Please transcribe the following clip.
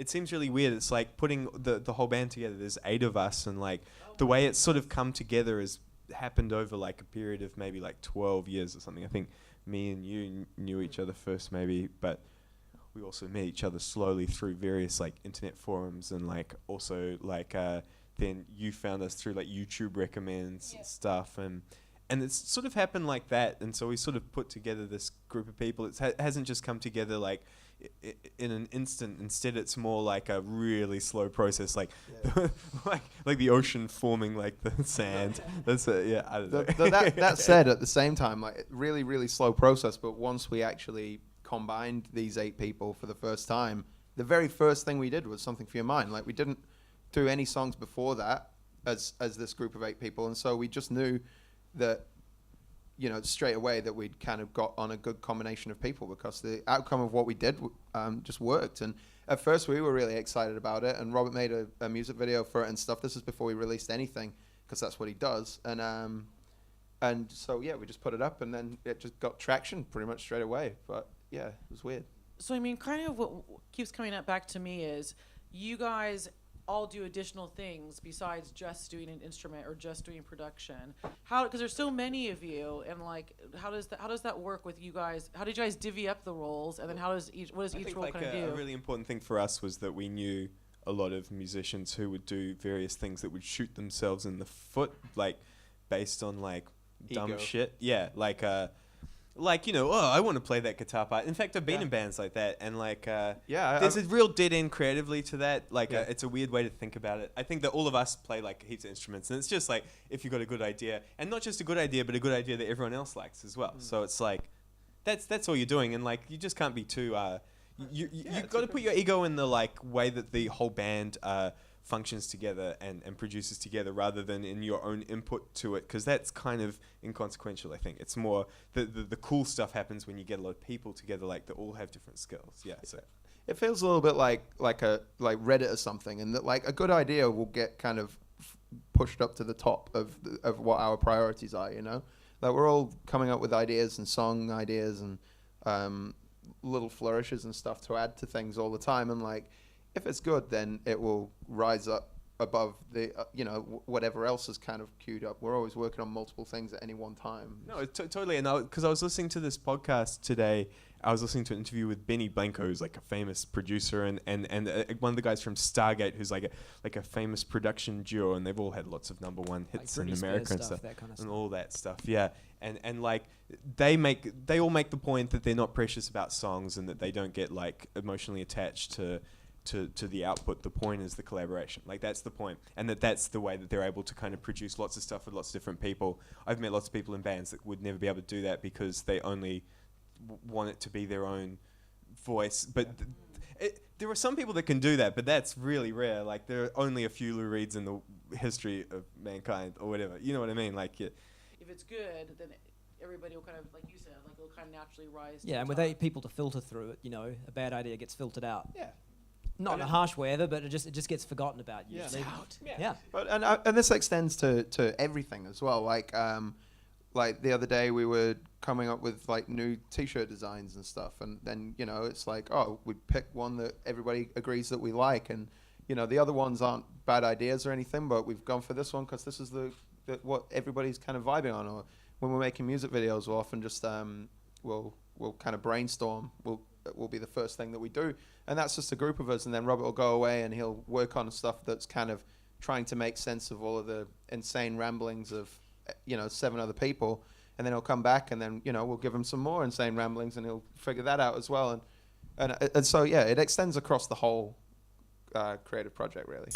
it seems really weird. It's like putting the whole band together. There's 8 of us, and like the way it's sort of come together has happened over like a period of maybe like 12 years or something. I think me and you knew each other first maybe, but we also met each other slowly through various like internet forums, and like also like then you found us through like YouTube recommends and stuff, and it's sort of happened like that. And so we sort of put together this group of people. It hasn't just come together like in an instant. Instead, it's more like a really slow process, like like the ocean forming like the sand. That's it. Yeah, I don't know. That said, at the same time, like really, really slow process. But once we actually combined these 8 people for the first time, the very first thing we did was Something for Your Mind. Like we didn't do any songs before that as this group of 8 people, and so we just knew that, you know, straight away that we'd kind of got on a good combination of people, because the outcome of what we did just worked. And at first we were really excited about it, and Robert made a music video for it and stuff. This is before we released anything, because that's what he does. And so yeah, we just put it up, and then it just got traction pretty much straight away. But yeah, it was weird. So I mean, kind of what keeps coming up back to me is you guys all do additional things besides just doing an instrument or just doing production. How, because there's so many of you, and like how does that work with you guys? How did you guys divvy up the roles, and then what does each role kind of do? A really important thing for us was that we knew a lot of musicians who would do various things that would shoot themselves in the foot, like based on like dumb shit. Yeah, like, you know, I want to play that guitar part. In fact, I've been in bands like that, and like, there's a real dead end creatively to that. Like, it's a weird way to think about it. I think that all of us play like heaps of instruments, and it's just like if you've got a good idea, and not just a good idea, but a good idea that everyone else likes as well. So it's like, that's all you're doing, and like you just can't be too. You've got to put your ego in the like way that the whole band functions together and produces together, rather than in your own input to it, because that's kind of inconsequential. I think it's more the cool stuff happens when you get a lot of people together, like they all have different skills. Yeah, so it feels a little bit like Reddit or something, and that like a good idea will get kind of pushed up to the top of what our priorities are. You know, like we're all coming up with ideas and song ideas and little flourishes and stuff to add to things all the time, and like, if it's good, then it will rise up above the, whatever else is kind of queued up. We're always working on multiple things at any one time. No, totally. And because I was listening to this podcast today, I was listening to an interview with Benny Blanco, who's like a famous producer, and one of the guys from Stargate, who's like a famous production duo, and they've all had lots of #1 hits in America and stuff, that kind of and all that stuff. Yeah, and like they all make the point that they're not precious about songs, and that they don't get like emotionally attached to the output. The point is the collaboration. Like that's the point, and that's the way that they're able to kind of produce lots of stuff with lots of different people. I've met lots of people in bands that would never be able to do that because they only want it to be their own voice. But there are some people that can do that, but that's really rare. Like there are only a few Lou Reeds in the history of mankind, or whatever. You know what I mean? Like if it's good, then everybody will kind of, like you said, like it'll kind of naturally rise. Yeah, and with 8 people to filter through it, you know, a bad idea gets filtered out. Yeah. Not in a harsh way ever, but it just gets forgotten about. Yeah. Usually. Yeah. But and this extends to everything as well. Like the other day we were coming up with like new T-shirt designs and stuff, and then it's like, oh, we pick one that everybody agrees that we like, and the other ones aren't bad ideas or anything, but we've gone for this one because this is the what everybody's kind of vibing on. Or when we're making music videos, we'll often just we'll kind of brainstorm. Will be the first thing that we do, and that's just a group of us, and then Robert will go away and he'll work on stuff that's kind of trying to make sense of all of the insane ramblings of 7 other people, and then he'll come back, and then we'll give him some more insane ramblings, and he'll figure that out as well, and so yeah, it extends across the whole creative project really.